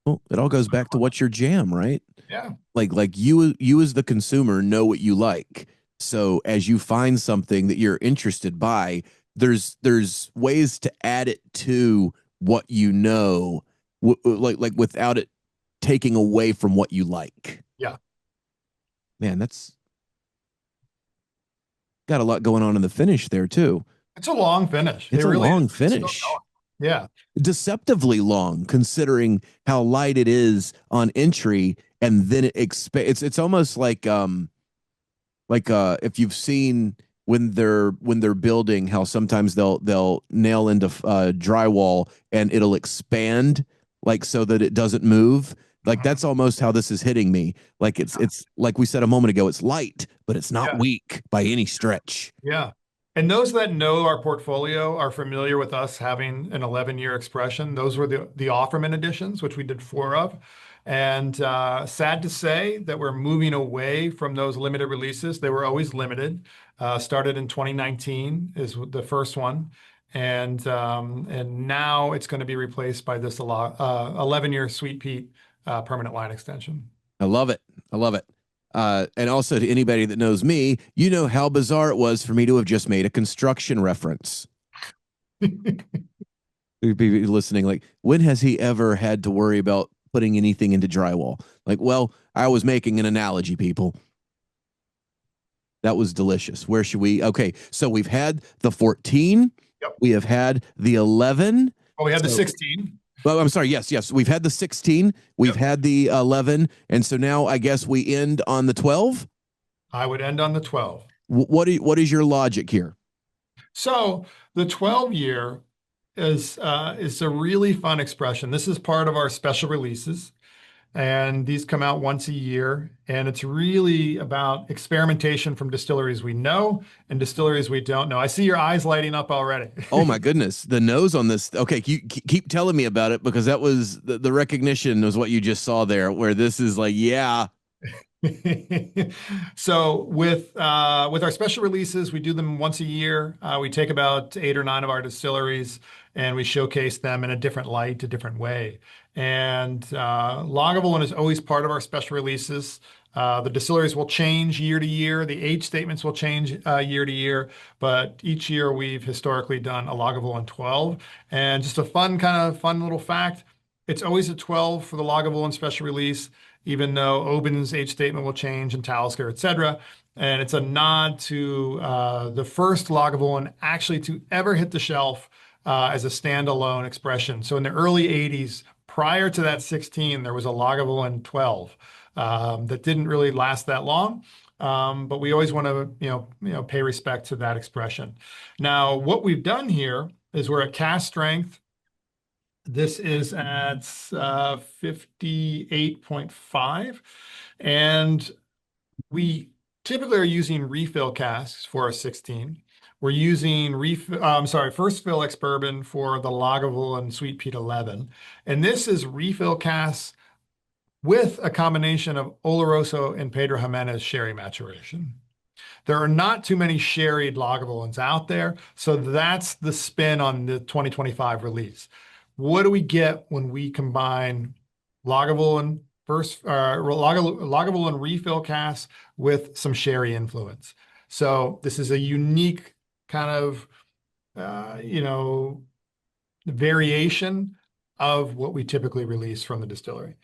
Well, it all goes back to what's your jam, right? yeah, Like you as the consumer know what you like. So as you find something that you're interested by, there's ways to add it to what you know, like without it taking away from what you like. yeah, Man, that's got a lot going on in the finish there too. it's a long finish. It It's a really is. long It's still finish. going. Yeah, Deceptively long considering how light it is on entry, and then it's almost like if you've seen when they're building, how sometimes they'll nail into drywall and it'll expand, like so that it doesn't move. Like mhm, that's almost how this is hitting me. Like it's like we said a moment ago, it's light but it's not yeah. weak by any stretch. Yeah. And those that know our portfolio are familiar with us having an 11-year expression. Those were the Offerman editions, which we did four of. And sad to say that we're moving away from those limited releases. They were always limited. Started in 2019 is the first one. And now it's going to be replaced by this 11-year Sweet Peat permanent line extension. I love it. I love it. And also to anybody that knows me, you know how bizarre it was for me to have just made a construction reference. Be listening, like, when has he ever had to worry about putting anything into drywall? Like, well, I was making an analogy, people. That was delicious. Where should we? Okay, so we've had the 14, Yep. we have had the 11. Oh, we had the So, 16. well, I'm sorry. Yes, yes. We've had the 16, we've Yep. had the 11. And so now I guess we end on the 12. I would end on the 12. What is your logic here? So the 12 year is a really fun expression. This is part of our special releases, and these come out once a year. And it's really about experimentation from distilleries we know and distilleries we don't know. I see your eyes lighting up already. Oh my goodness, the nose on this. Okay, keep telling me about it, because that was the recognition was what you just saw there, where this is like, yeah. So with our special releases, we do them once a year. We take about 8 or 9 of our distilleries and we showcase them in a different light, a different way. And Lagavulin is always part of our special releases. The distilleries will change year to year. The age statements will change year to year, but each year we've historically done a Lagavulin 12. And just a fun little fact, it's always a 12 for the Lagavulin special release, even though Oban's age statement will change and Talisker, et cetera. And it's a nod to the first Lagavulin actually to ever hit the shelf as a standalone expression. So in the early 80s, prior to that 16, there was a Lagavulin 12 that didn't really last that long. But we always want to, pay respect to that expression. Now, what we've done here is we're at cask strength. This is at 58.5. And we typically are using refill casks for our 16. We're using first fill ex bourbon for the Lagavulin Sweet Peat 11. And this is refill casks with a combination of Oloroso and Pedro Jimenez sherry maturation. There are not too many sherried Lagavulins out there, so that's the spin on the 2025 release. What do we get when we combine Lagavulin Lagavulin refill casks with some sherry influence? So this is a unique kind of variation of what we typically release from the distillery.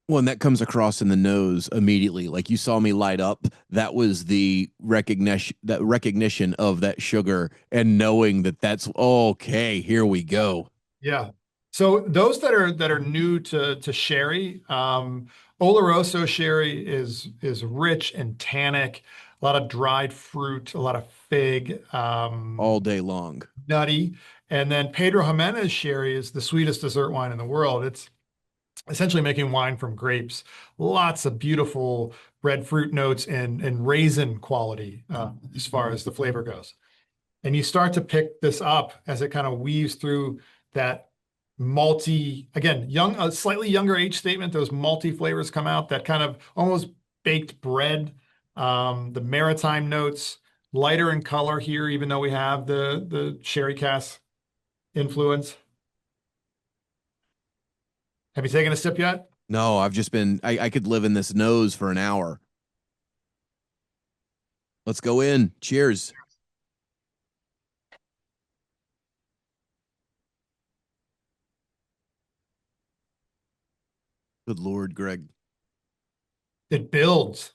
Well, and that comes across in the nose immediately. Like you saw me light up. That was the recognition of that sugar and knowing that that's okay. Here we go. Yeah. So those that are new to sherry, Oloroso sherry is rich and tannic, a lot of dried fruit, a lot of fig, All day long. nutty. And then Pedro Jimenez sherry is the sweetest dessert wine in the world. It's essentially making wine from grapes. Lots of beautiful breadfruit notes and raisin quality as far as the flavor goes. And you start to pick this up as it kind of weaves through that malty, again, a slightly younger age statement. Those malty flavors come out, that kind of almost baked bread, the maritime notes, lighter in color here, even though we have the sherry cask influence. Have you taken a sip yet? No, I've just been, I could live in this nose for an hour. Let's go in. Cheers. Good Lord, Greg. It builds.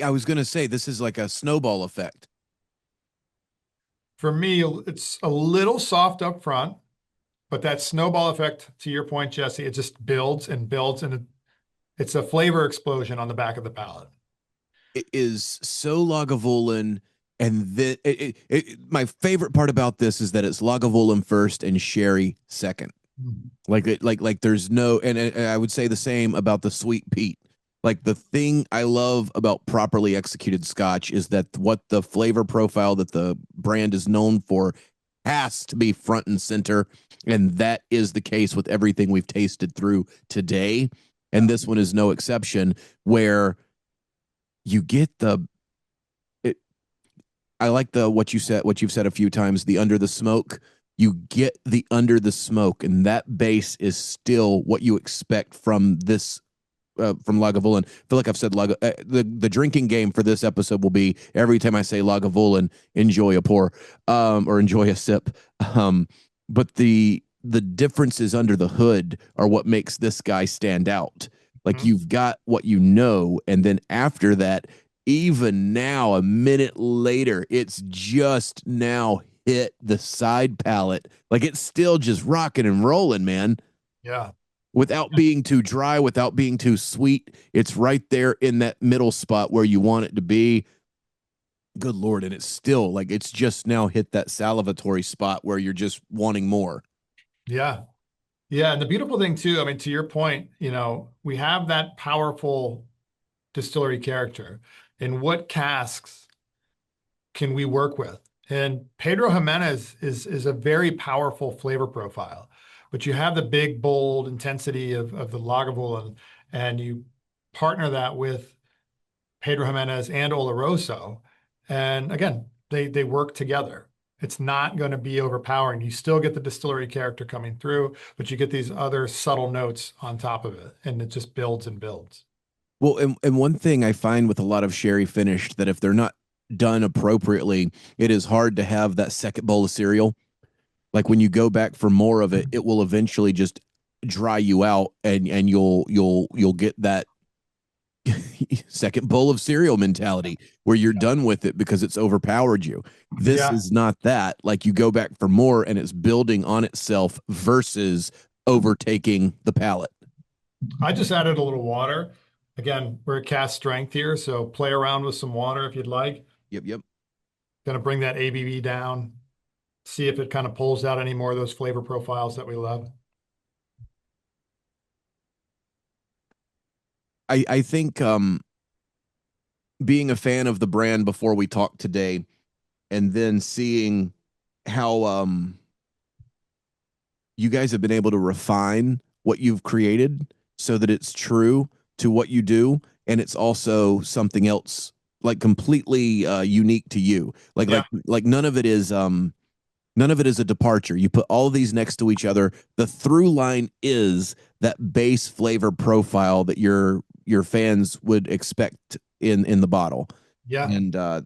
I was going to say, this is like a snowball effect. For me, it's a little soft up front, but that snowball effect, to your point, Jesse, it just builds and builds, and it's a flavor explosion on the back of the palate. It is so Lagavulin. And my favorite part about this is that it's Lagavulin first and sherry second. Mhm. Like there's no, and I would say the same about the sweet peat. Like the thing I love about properly executed scotch is that what the flavor profile that the brand is known for has to be front and center, and that is the case with everything we've tasted through today, Yeah. and this one is no exception. Where you get the it, I like the what you've said a few times, the under the smoke. You get the under the smoke, and that base is still what you expect from Lagavulin. I feel like I've said the drinking game for this episode will be every time I say Lagavulin, enjoy a pour, or enjoy a sip. But the differences under the hood are what makes this guy stand out. Like Mhm. you've got what you know, and then after that, even now, a minute later, it's just now hit the side palate. Like it's still just rocking and rolling, man, Yeah. without being too dry, without being too sweet. It's right there in that middle spot where you want it to be. Good Lord. And it's still like it's just now hit that salivatory spot where you're just wanting more. Yeah. Yeah. And the beautiful thing too, I mean, to your point, we have that powerful distillery character. And what casks can we work with? And Pedro Jimenez is a very powerful flavor profile, but you have the big, bold intensity of the Lagavulin, and you partner that with Pedro Jimenez and Oloroso. And again, they work together. It's not going to be overpowering. You still get the distillery character coming through, but you get these other subtle notes on top of it, and it just builds and builds. Well, and one thing I find with a lot of sherry finished that if they're not done appropriately, it is hard to have that second bowl of cereal. Like when you go back for more of it, it will eventually just dry you out, and you'll get that second bowl of cereal mentality where you're done with it because it's overpowered you. This Yeah, is not that. Like you go back for more and it's building on itself versus overtaking the palate. I just added a little water. Again, we're at cast strength here, so play around with some water if you'd like. Yep, yep. Going to bring that ABV down, see if it kind of pulls out any more of those flavor profiles that we love. I think being a fan of the brand before we talked today, and then seeing how you guys have been able to refine what you've created so that it's true to what you do, and it's also something else like completely unique to you. Yeah. Like none of it is a departure. You put all of these next to each other. The through line is that base flavor profile that your fans would expect in the bottle. Yeah. And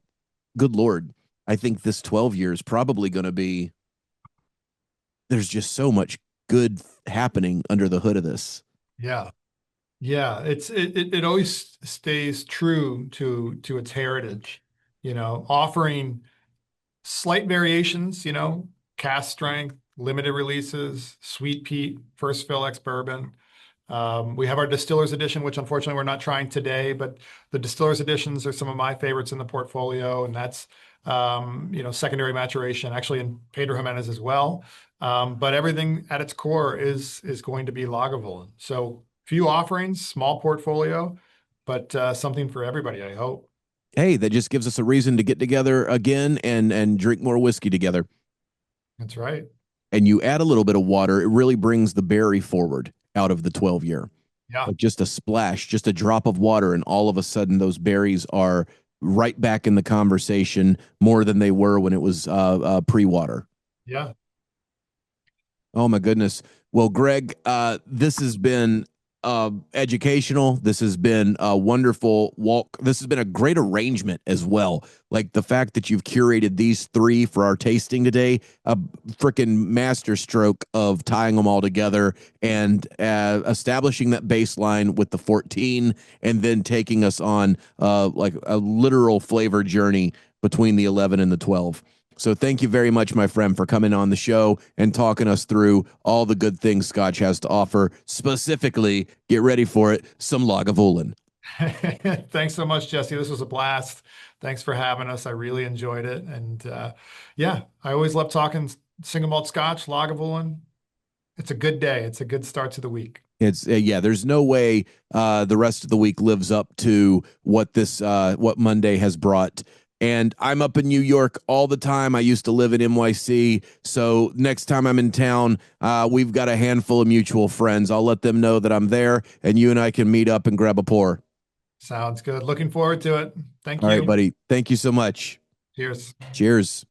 good lord, I think this 12 year is probably going to be. There's just so much good happening under the hood of this. Yeah. Yeah, it always stays true to its heritage, offering slight variations, cast strength, limited releases, sweet peat, first fill ex bourbon. We have our distillers edition, which unfortunately we're not trying today, but the distillers editions are some of my favorites in the portfolio, and that's secondary maturation, actually in Pedro Jimenez as well. But everything at its core is going to be Lagavulin. So few offerings, small portfolio, but something for everybody, I hope. Hey, that just gives us a reason to get together again and drink more whiskey together. That's right. And you add a little bit of water, it really brings the berry forward out of the 12 year. Yeah. Like just a splash, just a drop of water, and all of a sudden those berries are right back in the conversation more than they were when it was pre water. Yeah. Oh my goodness. Well, Greg, this has been educational. This has been a wonderful walk. This has been a great arrangement as well. Like the fact that you've curated these three for our tasting today, a freaking masterstroke of tying them all together and establishing that baseline with the 14, and then taking us on like a literal flavor journey between the 11 and the 12. So thank you very much, my friend, for coming on the show and talking us through all the good things Scotch has to offer. Specifically, get ready for it, some Lagavulin. Thanks so much, Jesse. This was a blast. Thanks for having us. I really enjoyed it. And yeah, I always love talking single malt Scotch, Lagavulin. It's a good day. It's a good start to the week. It's yeah. There's no way the rest of the week lives up to what Monday has brought. And I'm up in New York all the time. I used to live in NYC. So next time I'm in town, we've got a handful of mutual friends. I'll let them know that I'm there, and you and I can meet up and grab a pour. Sounds good. Looking forward to it. Thank All right, you. buddy. Thank you so much. Cheers. Cheers.